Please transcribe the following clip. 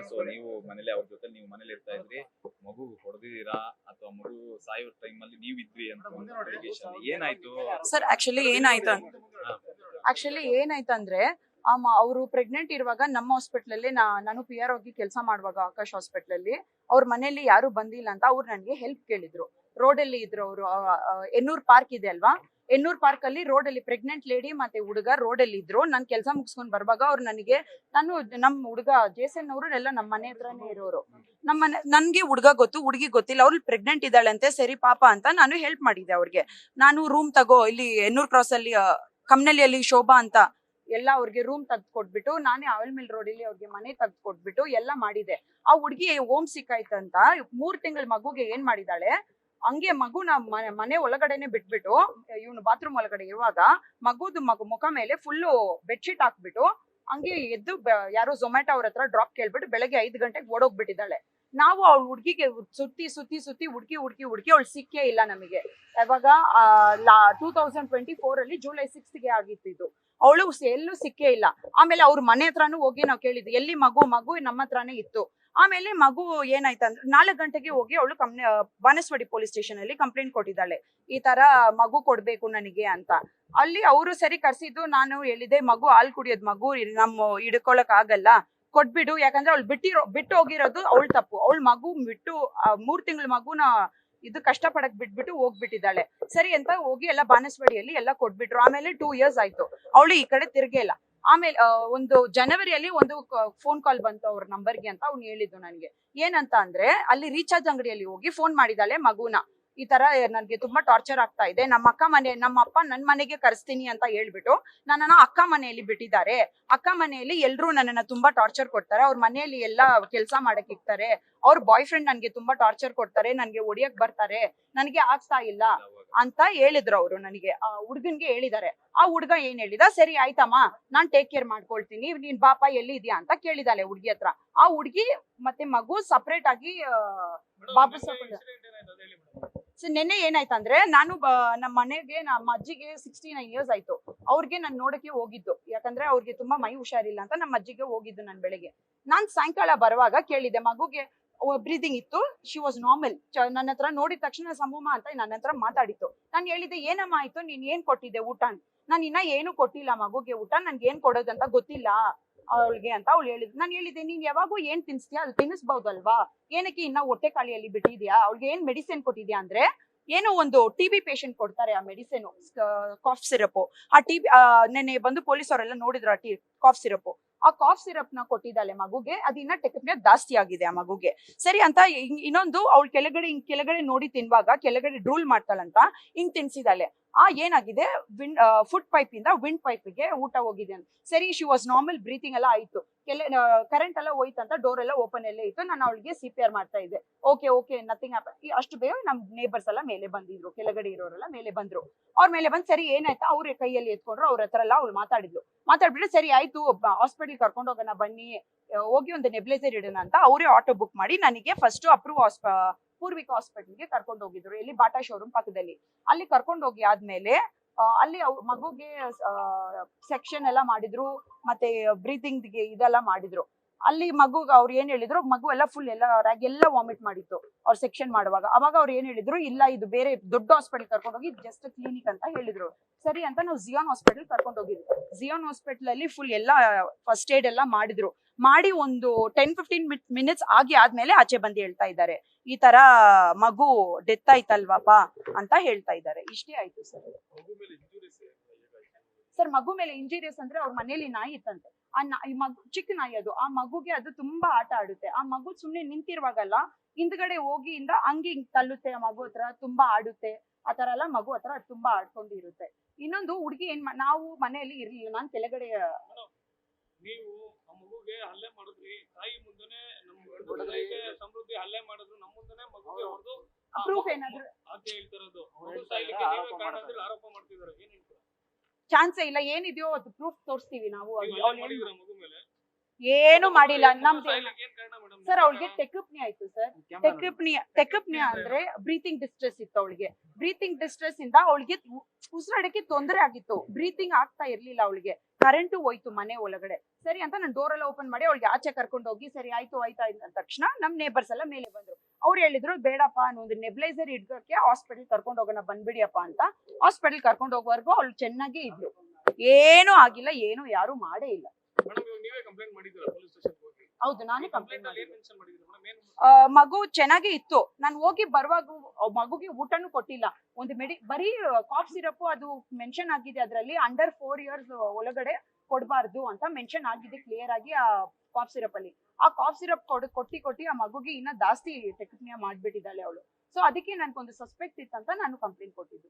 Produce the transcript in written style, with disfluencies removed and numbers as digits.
So ನೀವು ಮನೇಲಿ ಅವ್ರ ಜೊತೆ ನೀವು ಮನೇಲಿ ಇರ್ತಾ ಇದ್ರಿ, ಮಗು ಹೊಡೆದಿದ್ದೀರಾ ಅಥವಾ ಮಗು ಸಾಯೋ ಟೈಮ್ ಅಲ್ಲಿ ನೀವು ಇದ್ರಿ ಅಂತ ಒಂದು ಅಲಿಗೇಷನ್ ಏನಾಯ್ತು ಸರ್? ಆಕ್ಚುಲಿ ಏನಾಯ್ತಂದ್ರೆ ಅವರು ಪ್ರೆಗ್ನೆಂಟ್ ಇರುವಾಗ ನಮ್ಮ ಹಾಸ್ಪಿಟಲ್ ಅಲ್ಲಿ ನಾನು PR ಹೋಗಿ ಕೆಲಸ ಮಾಡುವಾಗ ಆಕಾಶ್ ಹಾಸ್ಪಿಟಲ್ ಅಲ್ಲಿ ಅವ್ರ ಮನೇಲಿ ಯಾರು ಬಂದಿಲ್ಲ ಅಂತ ಅವ್ರು ನನಗೆ ಹೆಲ್ಪ್ ಕೇಳಿದ್ರು. ರೋಡ್ ಅಲ್ಲಿ ಇದ್ರು ಅವರು. ಎನ್ನೂರ್ ಪಾರ್ಕ್ ಇದೆ ಅಲ್ವಾ, ಎನ್ನೂರ್ ಪಾರ್ಕ್ ಅಲ್ಲಿ ರೋಡ್ ಅಲ್ಲಿ ಪ್ರೆಗ್ನೆಂಟ್ ಲೇಡಿ ಮತ್ತೆ ಹುಡುಗ ರೋಡ್ ಅಲ್ಲಿ ಇದ್ರು. ನಾನು ಕೆಲಸ ಮುಗಿಸ್ಕೊಂಡ್ ಬರುವಾಗ ಅವ್ರು ನನಗೆ, ನಮ್ ಹುಡುಗ ಜೇಸನ್ ಅವರು ಎಲ್ಲ ನಮ್ಮ ಮನೆ ಹತ್ರನೇ ಇರೋರು. ನನ್ಗೆ ಹುಡುಗ ಗೊತ್ತು, ಹುಡುಗಿ ಗೊತ್ತಿಲ್ಲ. ಅವ್ರು ಪ್ರೆಗ್ನೆಂಟ್ ಇದ್ದಾಳಂತೆ, ಸರಿ ಪಾಪ ಅಂತ ನಾನು ಹೆಲ್ಪ್ ಮಾಡಿದ್ದೆ ಅವ್ರಿಗೆ. ನಾನು ರೂಮ್ ತಗೋ, ಇಲ್ಲಿ ಎನ್ನೂರ್ ಕ್ರಾಸ್ ಅಲ್ಲಿ ಕಮ್ನಳ್ಳಿಯಲ್ಲಿ ಶೋಭಾ ಅಂತ ಎಲ್ಲ ಅವ್ರಿಗೆ ರೂಮ್ ತೆಗ್ದು ಕೊಟ್ಬಿಟ್ಟು, ನಾನೇ ಅವಲ್ ಮಿಲ್ ರೋಡ್ ಅಲ್ಲಿ ಅವ್ರಿಗೆ ಮನೆ ತೆಗ್ದು ಕೊಟ್ಬಿಟ್ಟು ಎಲ್ಲ ಮಾಡಿದೆ. ಆ ಹುಡುಗಿ ಹೋಮ್ ಸಿಕ್ ಆಯ್ತಂತ 3 ತಿಂಗಳ ಮಗುಗೆ ಏನ್ ಮಾಡಿದಾಳೆ, ಹಂಗೆ ಮಗುನ ಮನೆ ಒಳಗಡೆನೆ ಬಿಟ್ಬಿಟ್ಟು, ಇವನು ಬಾತ್ರೂಮ್ ಒಳಗಡೆ ಇರುವಾಗ ಮಗು ಮುಖ ಮೇಲೆ ಫುಲ್ಲು ಬೆಡ್ಶೀಟ್ ಹಾಕ್ಬಿಟ್ಟು ಹಂಗೆ ಎದ್ದು ಯಾರೋ ಝೊಮ್ಯಾಟೊ ಅವ್ರ ಹತ್ರ ಡ್ರಾಪ್ ಕೇಳ್ಬಿಟ್ಟು ಬೆಳಗ್ಗೆ 5 ಗಂಟೆಗೆ ಓಡೋಗ್ಬಿಟ್ಟಿದ್ದಾಳೆ. ನಾವು ಅವ್ಳ ಹುಡುಗಿಗೆ ಸುತ್ತಿ ಹುಡುಕಿ ಅವಳು ಸಿಕ್ಕೇ ಇಲ್ಲ ನಮಗೆ. ಯಾವಾಗ 2024 ಅಲ್ಲಿ ಜುಲೈ 6ಗೆ ಆಗಿತ್ತು. ಅವಳು ಎಲ್ಲೂ ಸಿಕ್ಕೇ ಇಲ್ಲ. ಆಮೇಲೆ ಅವ್ರ ಮನೆ ಹತ್ರನೂ ಹೋಗಿ ನಾವು ಕೇಳಿದ್ವಿ, ಎಲ್ಲಿ ಮಗು ನಮ್ಮ ಹತ್ರನೇ ಇತ್ತು. ಆಮೇಲೆ ಮಗು ಏನಾಯ್ತಂದ್ರೆ 4 ಗಂಟೆಗೆ ಹೋಗಿ ಅವಳು ಬಾನಸವಾಡಿ ಪೊಲೀಸ್ ಸ್ಟೇಷನ್ ಅಲ್ಲಿ ಕಂಪ್ಲೇಂಟ್ ಕೊಟ್ಟಿದ್ದಾಳೆ, ಈ ತರ ಮಗು ಕೊಡ್ಬೇಕು ನನಗೆ ಅಂತ. ಅಲ್ಲಿ ಅವರು ಸರಿ ಕರ್ಸಿದ್ದು. ನಾನು ಹೇಳಿದೆ, ಮಗು ಹಾಲು ಕುಡಿಯೋದ್ ಮಗು ನಮ್ಮ ಹಿಡ್ಕೊಳಕ್ ಆಗಲ್ಲ, ಕೊಟ್ಬಿಡು. ಯಾಕಂದ್ರೆ ಅವ್ಳು ಬಿಟ್ಟು ಹೋಗಿರೋದು ಅವಳು ತಪ್ಪು. ಅವಳು ಮಗು ಬಿಟ್ಟು 3 ತಿಂಗಳ ಮಗುನ ಇದು ಕಷ್ಟ ಪಡಕ್ ಬಿಟ್ಬಿಟ್ಟು ಹೋಗ್ಬಿಟ್ಟಿದ್ದಾಳೆ. ಸರಿ ಅಂತ ಹೋಗಿ ಎಲ್ಲ ಬಾನಸವಾಡಿಯಲ್ಲಿ ಎಲ್ಲ ಕೊಟ್ಬಿಟ್ರು. ಆಮೇಲೆ 2 ಇಯರ್ಸ್ ಆಯ್ತು, ಅವಳು ಈ ಕಡೆ ತಿರ್ಗೇಲ್ಲ. ಆಮೇಲೆ ಒಂದು ಜನವರಿಯಲ್ಲಿ ಒಂದು ಫೋನ್ ಕಾಲ್ ಬಂತು ಅವ್ರ ನಂಬರ್ಗೆ ಅಂತ ಅವ್ನು ಹೇಳಿದ್ದು ನನಗೆ. ಏನಂತ ಅಂದ್ರೆ, ಅಲ್ಲಿ ರೀಚಾರ್ಜ್ ಅಂಗಡಿಯಲ್ಲಿ ಹೋಗಿ ಫೋನ್ ಮಾಡಿದಾಳೆ ಮಗುನ, ಈ ತರ ನನ್ಗೆ ತುಂಬಾ ಟಾರ್ಚರ್ ಆಗ್ತಾ ಇದೆ, ನಮ್ಮ ಅಪ್ಪ ನನ್ ಮನೆಗೆ ಕರೆಸ್ತೀನಿ ಅಂತ ಹೇಳ್ಬಿಟ್ಟು ನನ್ನನ್ನ ಅಕ್ಕ ಮನೆಯಲ್ಲಿ ಬಿಟ್ಟಿದ್ದಾರೆ. ಅಕ್ಕ ಮನೆಯಲ್ಲಿ ಎಲ್ರು ನನ್ನನ್ನ ತುಂಬಾ ಟಾರ್ಚರ್ ಕೊಡ್ತಾರೆ, ಅವ್ರ ಮನೆಯಲ್ಲಿ ಎಲ್ಲಾ ಕೆಲ್ಸ ಮಾಡಕ್ ಇರ್ತಾರೆ, ಅವ್ರ ಬಾಯ್ ಫ್ರೆಂಡ್ ನನ್ಗೆ ತುಂಬಾ ಟಾರ್ಚರ್ ಕೊಡ್ತಾರೆ, ನನ್ಗೆ ಹೊಡಿಯಕ್ ಬರ್ತಾರೆ, ನನ್ಗೆ ಆಗ್ತಾ ಇಲ್ಲ ಅಂತ ಹೇಳಿದ್ರು ಅವರು ನನಗೆ. ಆ ಹುಡ್ಗನ್ಗೆ ಹೇಳಿದ್ದಾರೆ. ಆ ಹುಡ್ಗ ಏನ್ ಹೇಳಿದ, ಸರಿ ಆಯ್ತಮ್ಮ ನಾನ್ ಟೇಕ್ ಕೇರ್ ಮಾಡ್ಕೊಳ್ತೀನಿ, ನೀನ್ ಬಾಪ ಎಲ್ಲಿ ಇದೆಯಾ ಅಂತ ಕೇಳಿದಾಳೆ ಹುಡ್ಗಿ ಹತ್ರ. ಆ ಹುಡ್ಗಿ ಮತ್ತೆ ಮಗು ಸಪರೇಟ್ ಆಗಿ ವಾಪಸ್ ನೆನ್ನೆ ಏನಾಯ್ತಂದ್ರೆ, ನಾನು ನಮ್ಮ ಮನೆಗೆ ನಮ್ಮ ಅಜ್ಜಿಗೆ 69 ಇಯರ್ಸ್ ಆಯ್ತು. ಅವ್ರಿಗೆ ನಾನು ನೋಡಕ್ಕೆ ಹೋಗಿದ್ದು, ಯಾಕಂದ್ರೆ ಅವ್ರಿಗೆ ತುಂಬಾ ಮೈ ಹುಷಾರಿಲ್ಲ ಅಂತ ನಮ್ಮ ಅಜ್ಜಿಗೆ ಹೋಗಿದ್ದು ನಾನು ಬೆಳಗ್ಗೆ. ನಾನ್ ಸಾಯಂಕಾಲ ಬರುವಾಗ ಕೇಳಿದೆ, ಮಗುಗೆ ಬ್ರೀದಿಂಗ್ ಇತ್ತು, ಶಿ ವಾಸ್ ನಾರ್ಮಲ್. ನನ್ನ ಹತ್ರ ನೋಡಿದ ತಕ್ಷಣ ಸಮೂಹ ಅಂತ ನನ್ನ ಹತ್ರ ಮಾತಾಡಿತ್ತು. ನಾನು ಹೇಳಿದೆ, ಏನಮ್ಮ ಆಯ್ತು, ನೀನ್ ಏನ್ ಕೊಟ್ಟಿದ್ದೆ ಊಟ? ನಾನು ಇನ್ನ ಏನು ಕೊಟ್ಟಿಲ್ಲ ಮಗುಗೆ ಊಟ, ನನ್ಗೆ ಏನ್ ಕೊಡೋದಂತ ಗೊತ್ತಿಲ್ಲ ಅವಳಿಗೆ ಅಂತ ಅವಳು ಹೇಳಿದ್. ನಾನು ಹೇಳಿದ್ದೆ, ನೀನ್ ಯಾವಾಗೂ ಏನ್ ತಿನ್ಸ್ತೀಯಾ ಅದು ತಿನ್ನಿಸ್ಬಹುದಲ್ವಾ, ಏನಕ್ಕೆ ಇನ್ನ ಹೊಟ್ಟೆ ಖಾಲಿಯಲ್ಲಿ ಬಿಟ್ಟಿದ್ಯಾ? ಅವ್ಳಿಗೆ ಏನ್ ಮೆಡಿಸಿನ್ ಕೊಟ್ಟಿದ್ಯಾ ಅಂದ್ರೆ, ಏನೋ ಒಂದು TB ಪೇಷಂಟ್ ಕೊಡ್ತಾರೆ ಆ ಮೆಡಿಸಿನ್, ಕಾಫ್ ಸಿರಪ್. ಆ TB ನೆನ್ನೆ ಬಂದು ಪೊಲೀಸ್ ಅವರೆಲ್ಲ ನೋಡಿದ್ರು ಆ ಕಾಫ್ ಸಿರಪ್. ಆ ಕಾಫ್ ಸಿರಪ್ ನ ಕೊಟ್ಟಿದ್ದಾಳೆ ಮಗುಗೆ, ಅದಿನ್ನ ಟೆಕ್ನಿಕ್ ಜಾಸ್ತಿ ಆಗಿದೆ ಆ ಮಗುಗೆ. ಸರಿ ಅಂತ ಇನ್ನೊಂದು ಅವಳು ಕೆಳಗಡೆ ನೋಡಿ ತಿನ್ನುವಾಗ ಕೆಳಗಡೆ ಡ್ರೂಲ್ ಮಾಡ್ತಾಳಂತ ಹಿಂಗ್ ತಿನ್ಸಿದಾಳೆ. ಏನಾಗಿದೆ, ಫುಡ್ ಪೈಪ್ ಇಂದ ವಿಂಡ್ ಪೈಪ್ಗೆ ಊಟ ಹೋಗಿದೆ ಅಂತ. ಸರಿ, ಶಿ ವಾಸ್ ನಾರ್ಮಲ್, ಬ್ರೀತಿಂಗ್ ಎಲ್ಲ ಆಯ್ತು. ಕರೆಂಟ್ ಎಲ್ಲ ಹೋಯ್ತಂತ, ಡೋರ್ ಎಲ್ಲ ಓಪನ್ ಎಲ್ಲೇ ಇತ್ತು. ನಾನು ಅವಳಿಗೆ CPR ಮಾಡ್ತಾ ಇದ್ದೆ. Okay nothing happen. ಅಷ್ಟು ಬೇಗ ನಮ್ ನೇಬರ್ಸ್ ಎಲ್ಲ ಮೇಲೆ ಬಂದಿದ್ರು, ಕೆಳಗಡೆ ಇರೋರೆಲ್ಲ ಮೇಲೆ ಬಂದ್ರು. ಅವ್ರ ಮೇಲೆ ಬಂದ್ ಸರಿ ಏನಾಯ್ತಾ ಅವ್ರ ಕೈಯಲ್ಲಿ ಎತ್ಕೊಂಡ್ರು. ಅವ್ರ ಹತ್ರ ಎಲ್ಲ ಅವ್ಳು ಮಾತಾಡ್ಬಿಟ್ಟು ಸರಿ ಆಯ್ತು ಹಾಸ್ಪಿಟಲ್ ಕರ್ಕೊಂಡು ಹೋಗೋಣ ಬನ್ನಿ, ಹೋಗಿ ಒಂದು ನೆಬ್ಲೈಸರ್ ಇಡೋಣ ಅಂತ ಅವರೇ ಆಟೋ ಬುಕ್ ಮಾಡಿ ನನಗೆ ಫಸ್ಟ್ ಪೂರ್ವಿಕ ಹಾಸ್ಪಿಟಲ್ಗೆ ಕರ್ಕೊಂಡು ಹೋಗಿದ್ರು, ಇಲ್ಲಿ ಬಾಟಾ ಶೋರೂಮ್ ಪಕ್ಕದಲ್ಲಿ. ಅಲ್ಲಿ ಕರ್ಕೊಂಡು ಹೋಗಿ ಆದ್ಮೇಲೆ ಅಲ್ಲಿ ಮಗುಗೆ ಸೆಕ್ಷನ್ ಎಲ್ಲ ಮಾಡಿದ್ರು, ಮತ್ತೆ ಬ್ರೀತಿಂಗ್ ಇದೆಲ್ಲ ಮಾಡಿದ್ರು. ಅಲ್ಲಿ ಮಗುಗೆ ಅವ್ರು ಏನ್ ಹೇಳಿದ್ರು, ಮಗು ಎಲ್ಲ ಫುಲ್ ಎಲ್ಲ ವಾಮಿಟ್ ಮಾಡಿತ್ತು ಅವ್ರು ಸೆಕ್ಷನ್ ಮಾಡುವಾಗ. ಅವಾಗ ಅವ್ರು ಏನ್ ಹೇಳಿದ್ರು, ಇಲ್ಲ ಇದು ಬೇರೆ ದೊಡ್ಡ ಹಾಸ್ಪಿಟಲ್ ಕರ್ಕೊಂಡು ಹೋಗಿ ಜಸ್ಟ್ ಕ್ಲಿನಿಕ್ ಅಂತ ಹೇಳಿದ್ರು. ಸರಿ ಅಂತ ನಾವು ಜಿಯಾನ್ ಹಾಸ್ಪಿಟಲ್ ಕರ್ಕೊಂಡು ಹೋಗಿದ್ವಿ. ಜಿಯಾನ್ ಹಾಸ್ಪಿಟಲ್ ಅಲ್ಲಿ ಫುಲ್ ಎಲ್ಲ ಫಸ್ಟ್ ಏಡ್ ಎಲ್ಲ ಮಾಡಿ ಒಂದು 10-15 ಮಿನಿಟ್ಸ್ ಆದ್ಮೇಲೆ ಆಚೆ ಬಂದು ಹೇಳ್ತಾ ಇದ್ದಾರೆ, ಈ ತರ ಮಗು ಡೆತ್ ಆಯ್ತಲ್ವಾಪ ಅಂತ ಹೇಳ್ತಾ ಇದ್ದಾರೆ. ಇಷ್ಟೇ ಆಯ್ತು ಸರ್. ಮಗು ಮೇಲೆ ಇಂಜುರಿಯಸ್ ಅಂದ್ರೆ ಅವ್ರ ಮನೇಲಿ ನಾಯಿ ಇತ್ತಂತೆ. ಮಗು ಚಿಕ್ಕ ನಾಯಿ ಅದು. ಆ ಮಗುಗೆ ಅದು ತುಂಬಾ ಆಟ ಆಡುತ್ತೆ. ಆ ಮಗು ಸುಮ್ನೆ ನಿಂತಿರುವಾಗಲ್ಲ, ಹಿಂದ್ಗಡೆ ಹೋಗಿ ಹಂಗೆ ಹಿಂಗ್ ತಲ್ಲುತ್ತೆ, ಆ ಮಗು ಹತ್ರ ತುಂಬಾ ಆಡುತ್ತೆ. ಆ ತರ ಎಲ್ಲ ಮಗು ಹತ್ರ ತುಂಬಾ ಆಡ್ಕೊಂಡಿರುತ್ತೆ. ಇನ್ನೊಂದು ಹುಡುಗಿ ನಾವು ಮನೆಯಲ್ಲಿ ಇರ್ಲಿಲ್ಲ, ನಾನ್ ಕೆಳಗಡೆ. ನೀವು ಆ ಮಗುಗೆ ಹಲ್ಲೆ ಮಾಡಿದ್ರಿ, ತಾಯಿ ಮುಂದೆನೆ ಸಮೃದ್ಧಿ ಹಲ್ಲೆ ಮಾಡಿದ್ರು, ನಮ್ಮ ಮುಂದೆನೆ ಮಗುಗೆ ಹೊಡೆದು ಪ್ರೂಫ್ ಏನಾದ್ರು ಆಕೆ ಹೇಳ್ತಿರೋದು ಆರೋಪ ಮಾಡ್ತಿದ್ದಾರೆ, ಏನ್ ಹೇಳ್ತೀರಾ? ಚಾನ್ಸೇ ಇಲ್ಲ. ಏನಿದೆಯೋ ಅದು ಪ್ರೂಫ್ ತೋರಿಸ್ತೀವಿ ನಾವು. ಮಗು ಮೇಲೆ ಏನು ಮಾಡಿಲ್ಲ. ನಮ್ದು ಏನ್ ಕಾರಣ ಮೇಡಮ್? ಸರ್ ಅವಳಿಗೆ ಟೆಕಪ್ನಿ ಆಯ್ತು ಸರ್. ಟೆಕಪ್ನಿಯಾ ಅಂದ್ರೆ ಬ್ರೀತಿಂಗ್ ಡಿಸ್ಟ್ರೆಸ್ ಇತ್ತು ಅವಳಿಗೆ. ಬ್ರೀತಿಂಗ್ ಡಿಸ್ಟ್ರೆಸ್ ಇಂದ ಅವಳಿಗೆ ಉಸಿರಾಡಕ್ಕೆ ತೊಂದರೆ ಆಗಿತ್ತು, ಬ್ರೀತಿಂಗ್ ಆಗ್ತಾ ಇರ್ಲಿಲ್ಲ ಅವಳಿಗೆ. ಕರೆಂಟು ಹೋಯ್ತು ಮನೆ ಒಳಗಡೆ. ಸರಿ ಅಂತ ನಾನು ಡೋರ್ ಎಲ್ಲ ಓಪನ್ ಮಾಡಿ ಅವಳಿಗೆ ಆಚೆ ಕರ್ಕೊಂಡು ಹೋಗಿ ಸರಿ ಆಯ್ತು ಅಂದ ತಕ್ಷಣ ನಮ್ ನೇಬರ್ಸ್ ಎಲ್ಲ ಮೇಲೆ ಬಂದ್ರು. ಅವ್ರು ಹೇಳಿದ್ರು ಬೇಡಪ್ಪ ಒಂದು ನೆಬ್ಲೈಸರ್ ಇಡ್ಕೋಕೆ ಹಾಸ್ಪಿಟಲ್ ಕರ್ಕೊಂಡು ಹೋಗೋಣ ಬಂದ್ಬಿಡಿಯಪ್ಪ ಅಂತ. ಹಾಸ್ಪಿಟಲ್ ಕರ್ಕೊಂಡು ಹೋಗೋವರೆಗೂ ಅವಳು ಚೆನ್ನಾಗಿ ಇದ್ಲು, ಏನೂ ಆಗಿಲ್ಲ, ಏನು ಯಾರು ಮಾಡೇ ಇಲ್ಲ. ಮೇಡಮ್ ನೀವೇ ಕಂಪ್ಲೇಂಟ್ ಮಾಡಿದ್ದೀರಾ ಪೊಲೀಸ್ ಸ್ಟೇಷನ್ ಹೋಗಿ? ಹೌದು, ನಾನೇ ಕಂಪ್ಲೇಂಟ್ ಕಂಪ್ಲೇಂಟ್ ಅಲ್ಲಿ ಮಾಡಿದ್ದೆ. ಏನ್ ಮೆನ್ಷನ್ ಮಾಡಿದ್ದೀರಾ ಮೇಡಮ್? ಏನು ಮಗು ಚೆನ್ನಾಗಿ ಇತ್ತು. ನಾನು ಹೋಗಿ ಬರುವಾಗ ಮಗುಗೆ ಊಟನೂ ಕೊಟ್ಟಿಲ್ಲ. ಒಂದು ಬರೀ ಕಾಫ್ ಸಿರಪ್ ಅದು ಮೆನ್ಷನ್ ಆಗಿದೆ, ಅದರಲ್ಲಿ ಅಂಡರ್ 4 years ಒಳಗಡೆ ಕೊಡಬಾರ್ದು ಅಂತ ಮೆನ್ಷನ್ ಆಗಿದೆ ಕ್ಲಿಯರ್ ಆಗಿ ಆ ಕಾಫ್ ಸಿರಪ್ ಅಲ್ಲಿ. ಆ ಕಾಫ್ ಸಿರಪ್ ಕೊಟ್ಟಿ ಆ ಮಗುಗೆ ಇನ್ನ ಜಾಸ್ತಿ ಟೆಕ್ನಿಯಾ ಮಾಡ್ಬಿಟ್ಟಿದ್ದಾಳೆ ಅವಳು. ಸೊ ಅದಕ್ಕೆ ನನ್ಗೊಂದು ಸಸ್ಪೆಕ್ಟ್ ಇತ್ತಂತ ನಾನು ಕಂಪ್ಲೇಂಟ್ ಕೊಟ್ಟಿದ್ದು.